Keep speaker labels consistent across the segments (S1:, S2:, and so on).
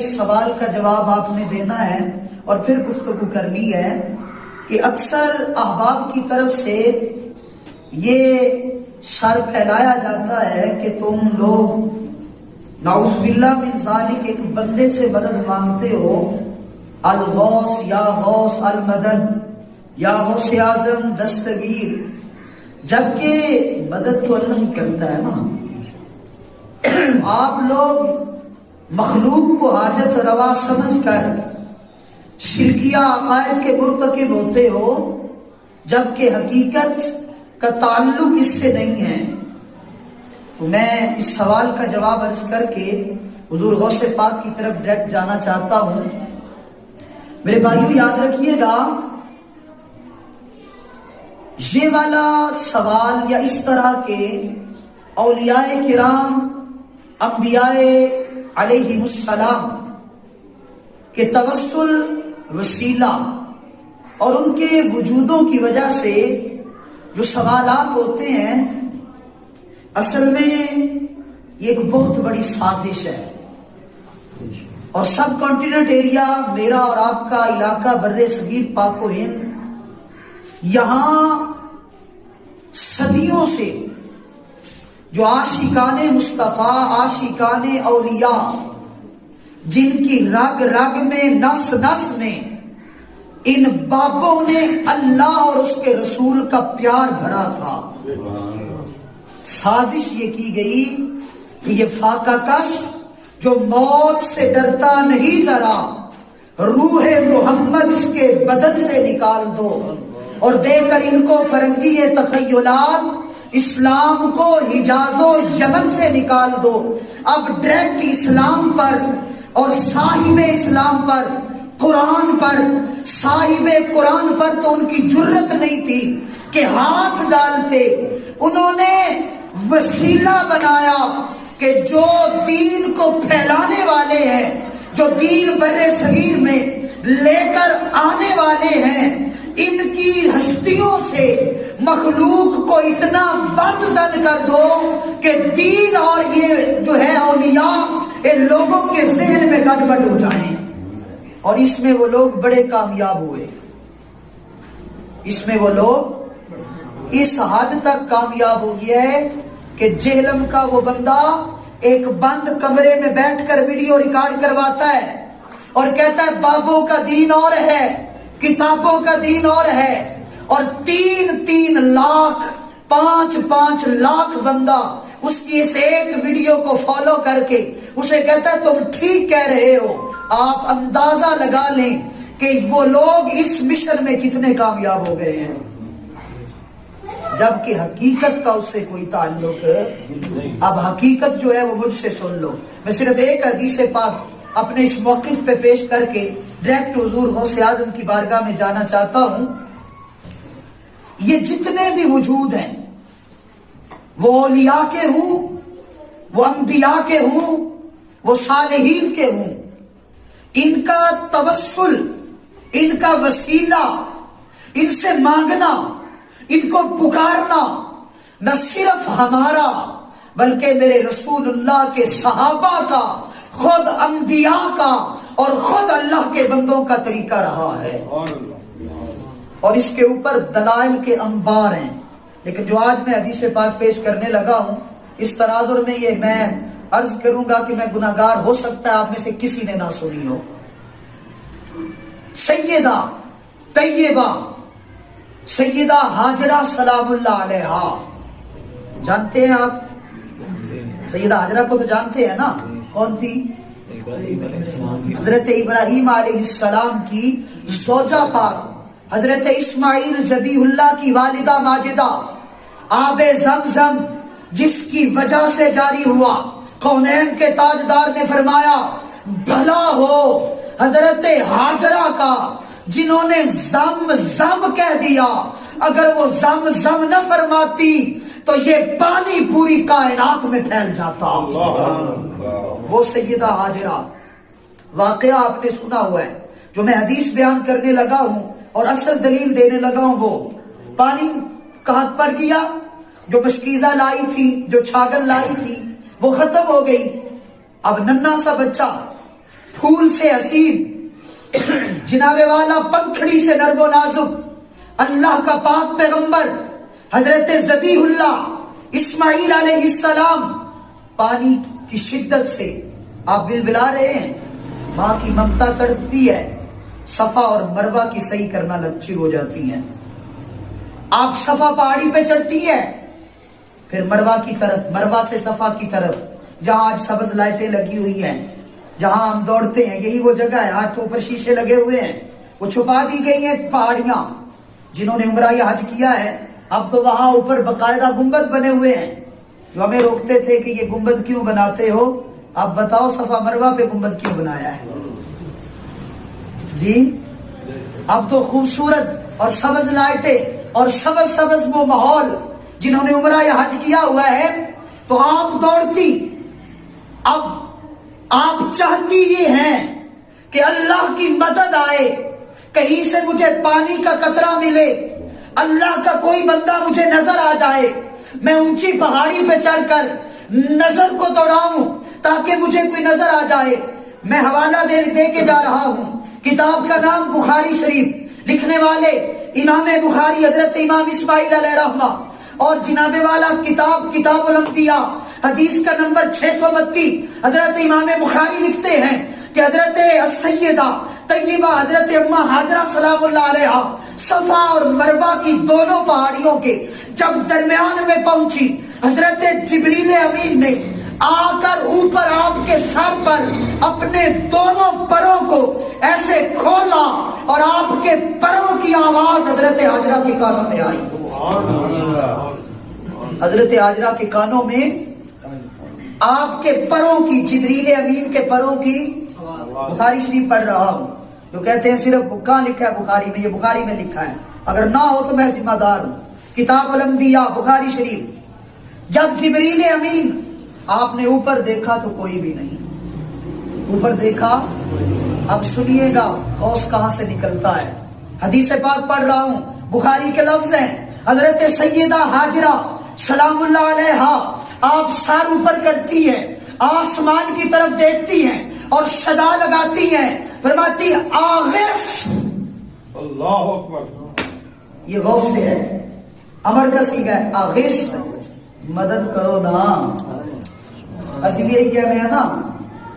S1: سوال کا جواب آپ نے دینا ہے اور پھر گفتگو کرنی ہے کہ اکثر احباب کی طرف سے یہ شر پھیلایا جاتا ہے کہ تم لوگ نعوذ باللہ من ذالک ایک بندے سے مدد مانگتے ہو، الغوث یا غوث المدد یا غوث اعظم دستگیر، جبکہ مدد تو اللہ ہی کرتا ہے نا۔ آپ لوگ مخلوق کو حاجت روا سمجھ کر شرکیہ عقائد کے مرتکب ہوتے ہو، جبکہ حقیقت کا تعلق اس سے نہیں ہے۔ تو میں اس سوال کا جواب عرض کر کے حضور غوث پاک کی طرف ڈائریکٹ جانا چاہتا ہوں۔ میرے بھائیو یاد رکھیے گا، یہ والا سوال یا اس طرح کے اولیاء کرام، انبیاء علیہ السلام کے توسل وسیلہ اور ان کے وجودوں کی وجہ سے جو سوالات ہوتے ہیں، اصل میں یہ ایک بہت بڑی سازش ہے۔ اور سب کانٹیننٹ ایریا، میرا اور آپ کا علاقہ بر صغیر پاک و ہند، یہاں صدیوں سے جو عاشقان مصطفیٰ، عاشقان اولیاء، جن کی رگ رگ میں، نس نس میں ان بابوں نے اللہ اور اس کے رسول کا پیار بھرا تھا، سازش یہ کی گئی کہ یہ فاقہ کش جو موت سے ڈرتا نہیں ذرا، روح محمد اس کے بدن سے نکال دو اور دے کر ان کو فرنگی تخیلات، اسلام کو حجاز و یمن سے نکال دو۔ اب ڈائریکٹ اسلام پر اور صاحب اسلام پر، قرآن پر، صاحب قرآن پر تو ان کی جرت نہیں تھی کہ ہاتھ ڈالتے۔ انہوں نے وسیلہ بنایا کہ جو دین کو پھیلانے والے ہیں، جو دین بر صغیر میں لے کر آنے والے ہیں، ان کی ہستیوں سے مخلوق کو اتنا بد زن کر دو کہ دین اور یہ جو ہے اولیاء ان لوگوں کے ذہن میں گڑبڑ ہو جائیں۔ اور اس میں وہ لوگ بڑے کامیاب ہوئے، اس میں وہ لوگ اس حد تک کامیاب ہو گیا ہے کہ جہلم کا وہ بندہ ایک بند کمرے میں بیٹھ کر ویڈیو ریکارڈ کرواتا ہے اور کہتا ہے بابوں کا دین اور ہے، کتابوں کا دین اور ہے، اور 3 لاکھ 5 لاکھ بندہ اس کی اس ایک ویڈیو کو فالو کر کے اسے کہتا ہے تم ٹھیک کہہ رہے ہو۔ آپ اندازہ لگا لیں کہ وہ لوگ اس مشن میں کتنے کامیاب ہو گئے ہیں، جبکہ حقیقت کا اس سے کوئی تعلق ہے۔ اب حقیقت جو ہے وہ مجھ سے سن لو۔ میں صرف ایک حدیث پاک اپنے اس موقف پہ پیش کر کے ڈائریکٹ حضور غوث اعظم کی بارگاہ میں جانا چاہتا ہوں۔ یہ جتنے بھی وجود ہیں، وہ اولیاء کے ہوں، وہ انبیاء کے ہوں، وہ صالحین کے ہوں، ان کا توسل، ان کا وسیلہ، ان سے مانگنا، ان کو پکارنا نہ صرف ہمارا بلکہ میرے رسول اللہ کے صحابہ کا، خود انبیاء کا اور خود اللہ کے بندوں کا طریقہ رہا ہے، اور اس کے اوپر دلائل کے انبار ہیں۔ لیکن جو آج میں حدیث پاک پیش کرنے لگا ہوں، اس تناظر میں یہ میں عرض کروں گا کہ میں گناہگار، ہو سکتا ہے آپ میں سے کسی نے نہ سنی ہو۔ سیدہ طیبہ سیدہ ہاجرہ سلام اللہ علیہا، جانتے ہیں آپ سیدہ ہاجرہ کو؟ تو جانتے ہیں نا، کون تھی؟ حضرت ابراہیم علیہ السلام کی زوجہ پاک، حضرت اسماعیل ذبیح اللہ کی والدہ ماجدہ، آب زمزم جس کی وجہ سے جاری ہوا۔ کونین کے تاجدار نے فرمایا بھلا ہو حضرت ہاجرہ کا جنہوں نے زم زم کہہ دیا، اگر وہ زم زم نہ فرماتی تو یہ پانی پوری کائنات میں پھیل جاتا۔ وہ سیدہ ہاجرہ واقعہ آپ نے سنا ہوا ہے، جو میں حدیث بیان کرنے لگا ہوں اور اصل دلیل دینے لگا ہوں۔ وہ پانی کہاں پر گیا؟ جو مشکیزہ لائی تھی، جو چھاگل لائی تھی، وہ ختم ہو گئی۔ اب ننھا سا بچہ پھول سے حسین، جناب والا پنکھڑی سے نرم و نازک، اللہ کا پاک پیغمبر حضرت ذبیح اللہ اسماعیل علیہ السلام، پانی کی شدت سے آپ بلبلا رہے ہیں، ماں کی ممتا تڑپتی ہے، صفا اور مروہ کی صحیح کرنا شروع ہو جاتی ہیں۔ آپ صفا پہاڑی پہ چڑھتی ہے، پھر مروہ کی طرف، مروہ سے صفا کی طرف، جہاں آج سبز لائٹیں لگی ہوئی ہیں، جہاں ہم دوڑتے ہیں، یہی وہ جگہ ہے۔ آج تو اوپر شیشے لگے ہوئے ہیں، وہ چھپا دی گئی ہیں پہاڑیاں۔ جنہوں نے عمرہ یا حج کیا ہے، اب تو وہاں اوپر باقاعدہ گنبد بنے ہوئے ہیں، جو ہمیں روکتے تھے کہ یہ گنبد کیوں بناتے ہو، اب بتاؤ صفا مروہ پہ گنبد کیوں بنایا ہے؟ جی اب تو خوبصورت اور سبز لائٹیں اور سبز وہ ماحول، جنہوں نے عمرہ یا حج کیا ہوا ہے، تو آپ دوڑتی، اب آپ چاہتی یہ ہیں کہ اللہ کی مدد آئے، کہیں سے مجھے پانی کا قطرہ ملے، اللہ کا کوئی بندہ مجھے نظر آ جائے، میں اونچی پہاڑی پہ چڑھ کر نظر کو دوڑاؤں تاکہ مجھے کوئی نظر آ جائے۔ میں حوالہ دے کے جا رہا ہوں، کتاب کا نام بخاری شریف، لکھنے والے امام بخاری حضرت امام اسماعیل علیہ رحمہ، اور جناب والا کتاب الانبیاء، حدیث کا نمبر 632۔ حضرت امام بخاری لکھتے ہیں کہ حضرت السیدہ طیبہ حضرت امہ ہاجرہ سلام اللہ علیہا صفا اور مروہ کی دونوں پہاڑیوں کے جب درمیان میں پہنچی، حضرت جبریل امین نے آ کر اوپر آپ کے سر پر اپنے دونوں پروں کو ایسے کھولا، اور آپ کے پروں کی آواز حضرت ہاجرہ کے کانوں میں آئی۔ حضرت ہاجرہ کے کانوں میں آپ کے پروں کی، جبریل امین کے پروں کی، بخاری شریف پڑھ رہا ہوں، جو کہتے ہیں صرف کہاں لکھا ہے بخاری میں، یہ بخاری میں لکھا ہے، اگر نہ ہو تو میں ذمہ دار ہوں۔ کتاب الانبیاء بخاری شریف، جب جبریل امین آپ نے اوپر دیکھا تو کوئی بھی نہیں، اوپر دیکھا۔ اب سنیے گا غوث کہاں سے نکلتا ہے۔ حدیث پاک پڑھ رہا ہوں، بخاری کے لفظ ہیں، حضرت سیدہ ہاجرہ سلام اللہ علیہا آپ سر اوپر کرتی ہیں، آسمان کی طرف دیکھتی ہیں اور صدا لگاتی ہیں، فرماتی آغث، اللہ اکبر، یہ غوث سے ہے، امر کا سیغہ ہے، آغث، مدد کرو نا۔ اسی بھی یہی کہنے ہیں نا،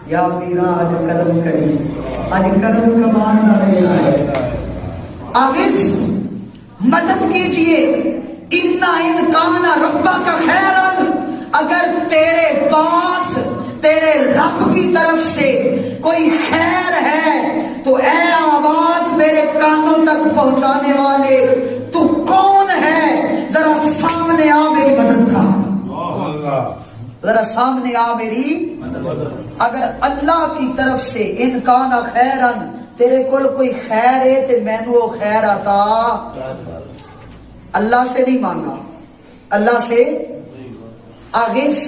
S1: یا میرا آج قدم کری، آج قدم کا معنی ہے آغث، مدد کیجئے، ان کان ربک خیرن، اگر تیرے پاس تیرے رب کی طرف سے کوئی خیر ہے تو اے آواز میرے کانوں تک پہنچانے والے، تو کون ہے؟ ذرا سامنے آ میری مدد کا، ذرا سامنے آ میری مدد۔ اگر اللہ کی طرف سے ان کان خیرن، تیرے کول کوئی خیر ہے تے مینوں خیر عطا، اللہ سے نہیں مانگا، اللہ سے آغث،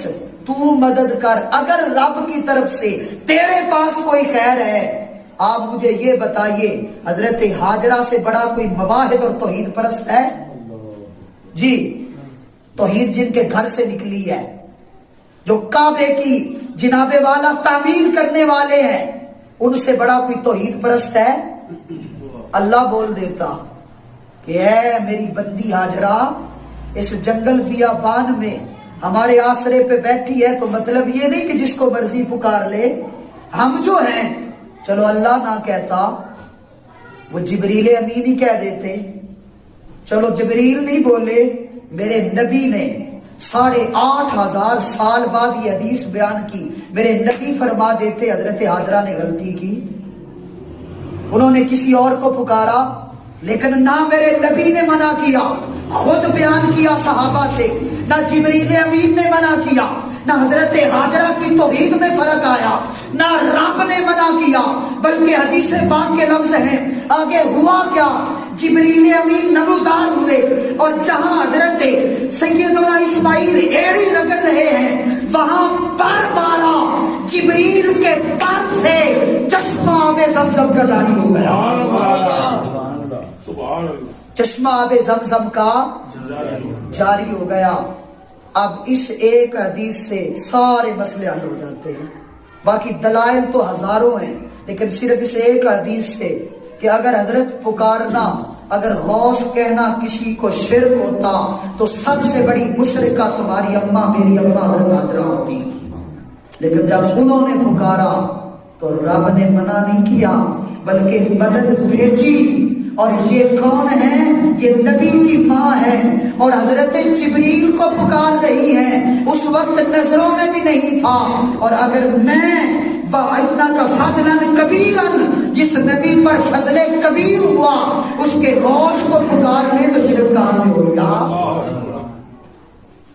S1: تو مدد کر، اگر رب کی طرف سے تیرے پاس کوئی خیر ہے۔ آپ مجھے یہ بتائیے، حضرت ہاجرہ سے بڑا کوئی مواحد اور توحید پرست ہے؟ جی، توحید جن کے گھر سے نکلی ہے، جو کعبے کی جناب والا تعمیر کرنے والے ہیں، ان سے بڑا کوئی توحید پرست ہے؟ اللہ بول دیتا کہ اے میری بندی ہاجرہ، اس جنگل بیابان میں ہمارے آسرے پہ بیٹھی ہے، تو مطلب یہ نہیں کہ جس کو مرضی پکار لے، ہم جو ہیں، چلو اللہ نہ کہتا، وہ جبریل امین ہی کہہ دیتے، چلو جبریل نہیں بولے، میرے نبی نے 8,500 سال بعد یہ حدیث بیان کی، میرے نبی فرما دیتے حضرت ہاجرہ نے غلطی کی، انہوں نے کسی اور کو پکارا، لیکن نہ میرے نبی نے منع کیا، خود بیان کیا صحابہ سے، نہ جبریل امین نے منع کیا، نہ حضرت ہاجرہ کی توحید میں فرق آیا، نہ رب نے منع کیا، بلکہ حدیث پاک کے لفظ ہیں، آگے ہوا کیا، جبریل امین نمودار ہوئے، اور جہاں حضرت سیدنا اسماعیل ایڑی رگڑ رہے ہیں، وہاں پر مارا، جبریل کے پر سے چشمہ آب زمزم کا جاری ہو گیا، چشمہ آب زمزم کا جاری ہو گیا۔ اب اس ایک حدیث سے سارے مسئلے حل ہو جاتے ہیں، باقی دلائل تو ہزاروں ہیں، لیکن صرف اس ایک حدیث سے کہ اگر حضرت پکارنا، اگر غوث کہنا کسی کو شرک ہوتا تو سب سے بڑی مشرکہ تمہاری اماں، میری اماں حضرت حاضرہ ہوتی. لیکن جب انہوں نے پکارا تو رب نے منع نہیں کیا بلکہ مدد بھیجی. اور یہ کون ہے؟ یہ نبی کی ماں ہے اور حضرت جبریل کو پکار رہی ہے. اس وقت نظروں میں بھی نہیں تھا. اور اگر میں وَإِنَّكَ فَضْلًا كَبِيرًا جس نبی پر فضل کبیر ہوا اس کے غوث کو پکار لیں تو شرک کہاں سے ہو گیا؟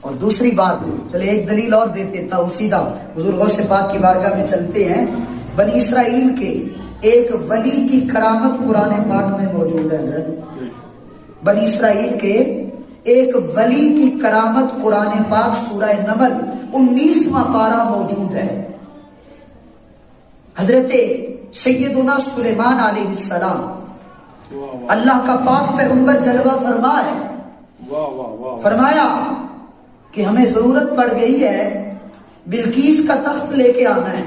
S1: اور دوسری بات، چلے ایک دلیل اور دیتے تھا سیدھا حضور غوث پاک کی بارگاہ میں چلتے ہیں. بنی اسرائیل کے ایک ولی کی کرامت قرآن پاک میں موجود ہے. حضرت بنی اسرائیل کے ایک ولی کی کرامت قرآن پاک سورہ نمل 19واں پارہ موجود ہے. حضرت سیدنا سلیمان علیہ السلام اللہ کا پاک پیغمبر جلوہ فرمایا کہ ہمیں ضرورت پڑ گئی ہے بلقیس کا تخت لے کے آنا ہے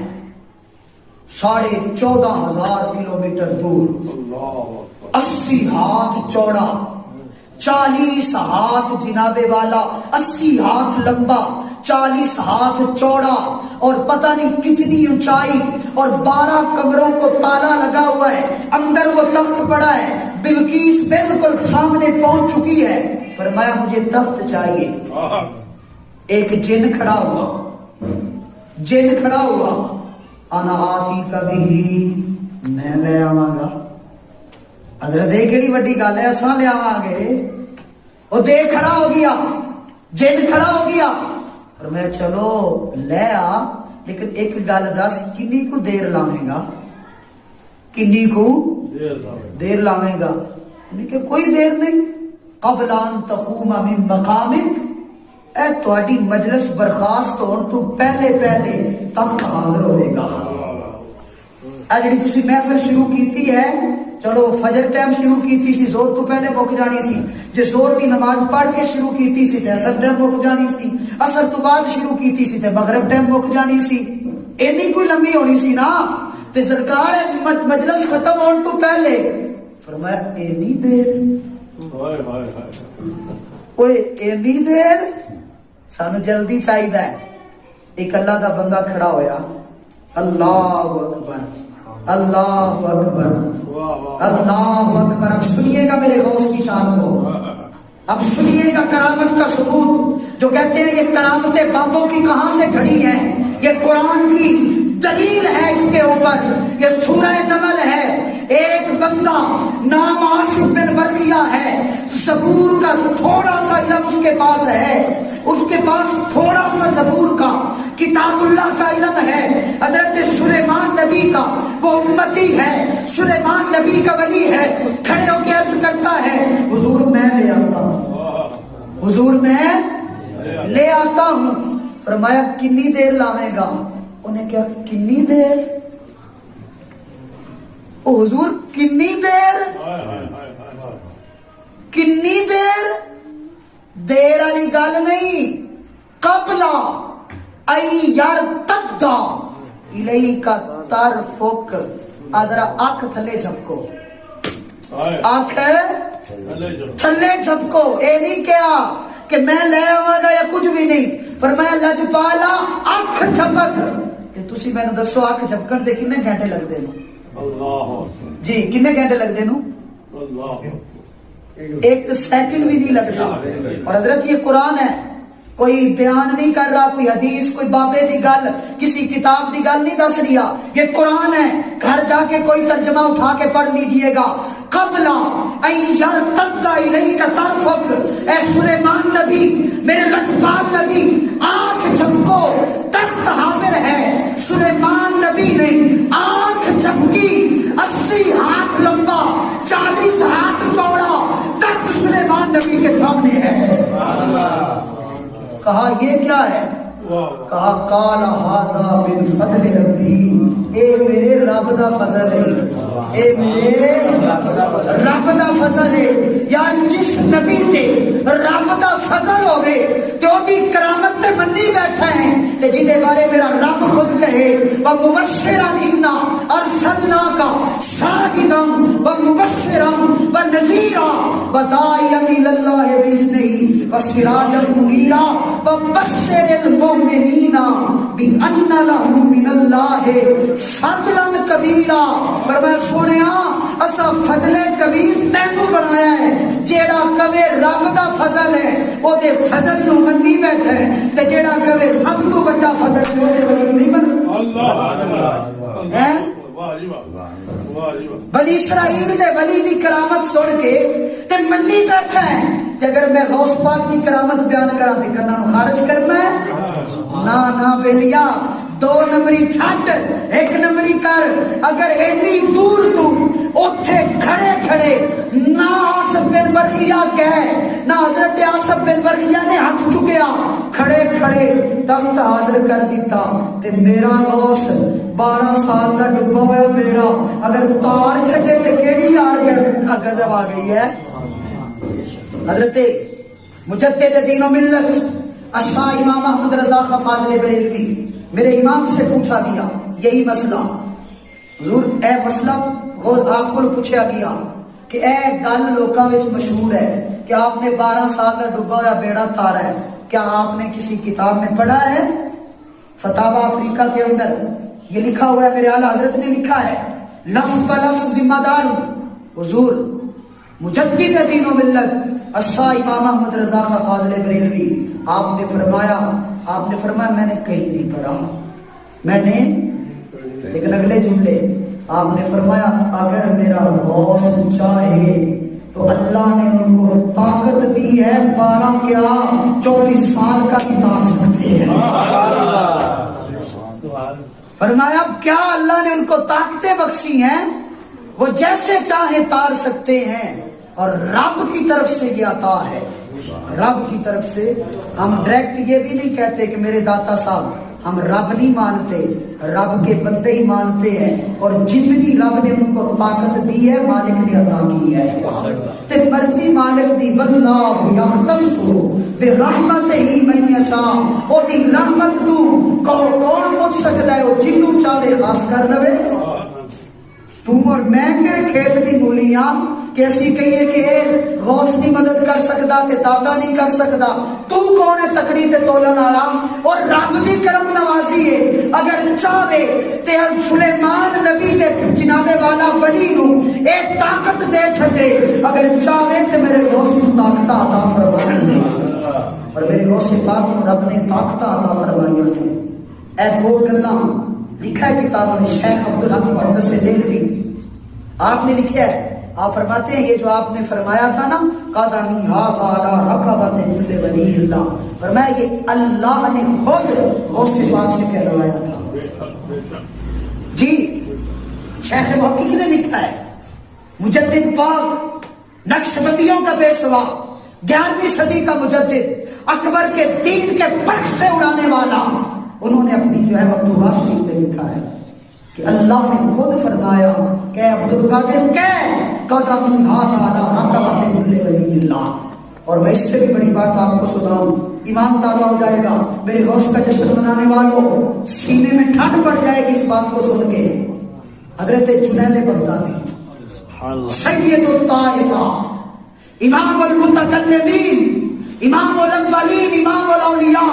S1: 14,500 کلومیٹر دور، 80 ہاتھ چوڑا، 40 ہاتھ جناب والا، 80 ہاتھ لمبا، 40 ہاتھ چوڑا، اور پتہ نہیں کتنی اونچائی، اور 12 کمروں کو تالا لگا ہوا ہے، اندر وہ تخت پڑا ہے. بلقیس بالکل سامنے پہنچ چکی ہے. فرمایا مجھے تخت چاہیے. ایک جن کھڑا ہوا انا آتی کبھی میں لے آواں گا. حضرت کیڑی وڈی گل ہے، اساں لے آواں گے. وہ دے کھڑا ہو گیا، جن کھڑا ہو گیا. اور میں چلو لے آ، لیکن ایک گل دس کنی کو دیر لاویں گا، کنی کو دیر لاویں گا؟ کہ کوئی دیر نہیں. قبل ان تقوم من مقامک، اے تہاڈی مجلس برخاست ہون تو پہلے تخت حاضر ہوئے گا. اے جڑی تسی محفل شروع کیتی ہے، چلو فجر ٹائم شروع کیتی سی زور تو پہلے مک جانی سی. جے زور کی نماز پڑھ کے شروع کیتی سی تے اثر ٹائم مک جانی سی. اثر تو بعد شروع کیتی سی تے مغرب ٹائم مک جانی سی. اینی کوئی لمبی ہونی سی نا. تے سرکار مجلس ختم ہون تو پہلے فرمایا اینی دیر، اوے اینی دیر، سانو جلدی چاہیے. ایک اللہ دا بندہ کھڑا ہویا، اللہ اکبر اللہ اکبر اللہ اکبر. اب سنیے گا میرے غوث کی شان کو، اب سنیے گا کرامت کا ثبوت. جو کہتے ہیں یہ کرامتیں بابوں کی کہاں سے کھڑی ہیں، یہ قرآن کی دلیل ہے اس کے اوپر. یہ سورہ نمل ہے. ایک بندہ نام آصف بن برقیہ ہے، زبور کا تھوڑا سا علم اس کے پاس ہے، اس کے پاس تھوڑا سا زبور کا کتاب اللہ کا علم ہے. حضرت سلیمان نبی کا وہ امتی ہے، سلیمان نبی کا ولی ہے. کھڑے ہو کے عرض کرتا ہے حضور میں لے آتا ہوں، حضور میں لے آتا ہوں. فرمایا کنی دیر لاویں گا؟ انہیں کیا کنی دیر؟ او حضور کنی دیر؟ کنی دیر؟ دیر والی گل نہیں. قبلا ای یرتد الیک طرفک. ذرا آنکھ تھلے جھپکو، آنکھ تھلے جھپکو. اے نہیں کیا کہ میں لے آواں گا یا کچھ بھی نہیں. فرمایا لجپالا آنکھ جھپک. کہ تسی میں نے دسو آنکھ جھپکن دے کنے گھنٹے لگ دے نو؟ جی کنے گھنٹے لگ دے نو؟ ایک سیکنڈ بھی نہیں لگتا. اور حضرت یہ قرآن ہے، کوئی بیان نہیں کر رہا، کوئی حدیث، کوئی بابے دی گل، کسی کتاب دی گل نہیں دس رہا. یہ قرآن ہے. گھر جا کے کوئی ترجمہ اٹھا کے پڑھ لیجئے گا. قبل ان یرتد الیک طرفک، اے سلیمان نبی، میرے لجپال نبی، آنکھ جھپکو، تخت حاضر ہے. سلیمان نبی نے آنکھ جھپکی. 80 ہاتھ لمبا، 40 ہاتھ چوڑا تخت سلیمان نبی کے سامنے ہے. کہا یہ کیا ہے؟ کہا قال ھذا من فضل ربی. اے میرے رب دا فضل ہے، اے میرے رب دا فضل ہے. یار جس نبی تے رب دا فضل ہوے تے او دی کرامت تے منی بیٹھا ہے تے جدے بارے میرا رب خود کہے ومبشرا انا ارسلناک شاہدا ومبشرا ونذیرا وداعیا الی اللہ باذنہ وسراجا منیرا وبشر المؤمنین بان لهم من اللہ فضلا کبیرا۔ فرمایا سونیا اسا فضل کبیر تینوں بنایا ہے، جیڑا کہے رب دا فضل ہے او دے فضل نو منی بیٹھا ہے تے جیڑا کہے سب تو بڑا فضل ہے او دے ولی نہیں بن۔ بنی اسرائیل دے ولی دی کرامت سن کے تے منی بیٹھا ہے کہ اگر میں غوث پاک دی کرامت بیان کرا تے کنا خارج کرنا ہے؟ نا بیلیا، 2 نمبری چھٹ 1 نمبری کر۔ اگر اینی دور تو اوتھے کھڑے کھڑے نہ آصف بن برخیا کہے، نہ حضرت آصف بن برخیا نے ہاتھ چکیا، کھڑے کھڑے تخت حاضر کر دیتا تے میرا غوث 12 سال دا ڈبا ہوا بیڑا اگر تار چھڑے تے کیڑی یار غضب آ گئی ہے۔ حضرت مجدد دین و ملت اشاہ امام احمد رضا خان فاضل بریلوی میرے امام سے پوچھا گیا یہی مسئلہ، حضور اے مسئلہ آپ کو پوچھا گیا کہ اے گل لوکاں وچ مشہور ہے کہ آپ نے 12 سال کا ڈوبا ہوا بیڑا تارا ہے، کیا آپ نے کسی کتاب میں پڑھا ہے؟ فتاوی افریقہ کے اندر یہ لکھا ہوا ہے، میرے اعلیٰ حضرت نے لکھا ہے لفظ بلفظ ذمہ دار ہوں۔ حضور مجدد دین و ملت اشاہ امام احمد رضا خان فاضل بریلوی آپ نے فرمایا میں نے کہیں نہیں پڑھا، میں نے، لیکن اگلے جملے آپ نے فرمایا اگر میرا غوث چاہے تو اللہ نے ان کو طاقت دی ہے 12 کیا 24 سال کا بھی تار سکتے ہیں۔ فرمایا اب کیا اللہ نے ان کو طاقتیں بخشی ہیں، وہ جیسے چاہے تار سکتے ہیں، اور رب کی طرف سے یہ عطا ہے، رب کی طرف سے۔ ہم ڈائریکٹ یہ بھی نہیں کہتے کہ میرے داتا صاحب ہم رب نہیں مانتے، رب کے بندے ہی مانتے ہیں، اور جتنی رب نے ان کو طاقت دی ہے مالک نے عطا کی ہے تے مرضی مالک دی۔ واللہ یختص برحمتہ من یشاء، او دی رحمت تو کون پوچھ سکتا ہے، او جنوں چاہے خاص کر لوے۔ تم اور میں کہڑے کھیت دی مولیاں کہ اسی کہیے کہ غوث دی مدد کر سکتا تے داتا نہیں کر سکتا، تو کون ہے تکڑی تے تولن والا؟ اور رب دی کرم نوازی ہے، اگر چاہے تے سلیمان نبی دے جناب والا ولی نو ایک طاقت دے چھڈے، اگر چاہے تے میرے غوث کو طاقت عطا فرمائے، اور میرے غوث پاک کو رب نے طاقت عطا فرمائی ہے۔ اے 2 گلاں لکھا ہے کتاب میں شیخ عبدالحق محدث دہلوی، آپ نے لکھا ہے، آپ فرماتے ہیں یہ جو آپ نے فرمایا تھا نا قدمی ھذا علی رکبۃ کل ولی اللہ، فرمایا یہ اللہ نے خود غوث پاک سے کہلوایا تھا۔ جی شیخ محقق نے لکھا ہے مجدد پاک نقش بندیوں کا پیشوا 11ویں صدی کا مجدد اکبر کے دین کے پرخ سے اڑانے والا، انہوں نے اپنی جو ہے مکتوبات شریف میں لکھا ہے کہ اللہ نے خود فرمایا کہ عبد القادر کہ قدمی ھذا علی رکبۃ کل ولی اللہ۔ اور میں اس سے بھی بڑی بات آپ کو سناؤں، ایمان تازہ ہو جائے گا، میرے غوث کا جشن منانے والوں سینے میں ٹھنڈ پڑ جائے گی اس بات کو سن کے۔ حضرت جنید بغدادی سید الطائفہ، امام المتکلمین، امام الاولین، امام الاولیاء،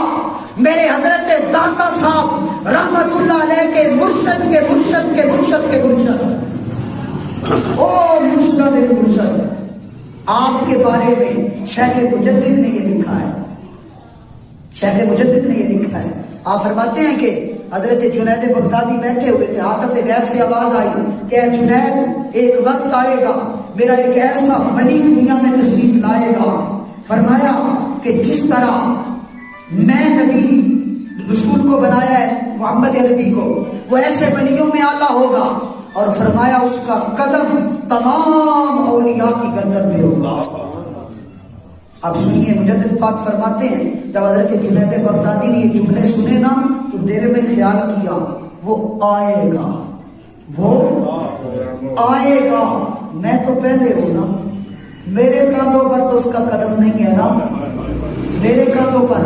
S1: میرے حضرت داتا صاحب رحمت اللہ علیہ کے مرشد کے مرشد کے مرشد کے مرشد، او مرشد مرشد، آپ کے بارے میں شیخ مجدد نے یہ لکھا ہے، شیخ مجدد نے یہ لکھا ہے۔ آپ فرماتے ہیں کہ حضرت جنید بغدادی بیٹھے ہوئے تھے، عاطف غیب سے آواز آئی کہ اے جنید ایک وقت آئے گا میرا ایک ایسا ولی دنیا میں تشریف لائے گا، فرمایا کہ جس طرح میں نبی رسول کو بنایا ہے محمد عربی کو، وہ ایسے ولیوں میں اعلیٰ ہوگا، اور فرمایا اس کا قدم تمام اولیاء کی گردن پہ ہوگا۔ اب سنیے مجدد پاک فرماتے ہیں جب حضرت جنید بغدادی نے یہ جملے سنے نا تو دل میں خیال کیا وہ آئے گا، وہ آئے گا، میں تو پہلے ہوں نا، میرے کاندھوں پر تو اس کا قدم نہیں ہے نا، میرے کاندھوں پر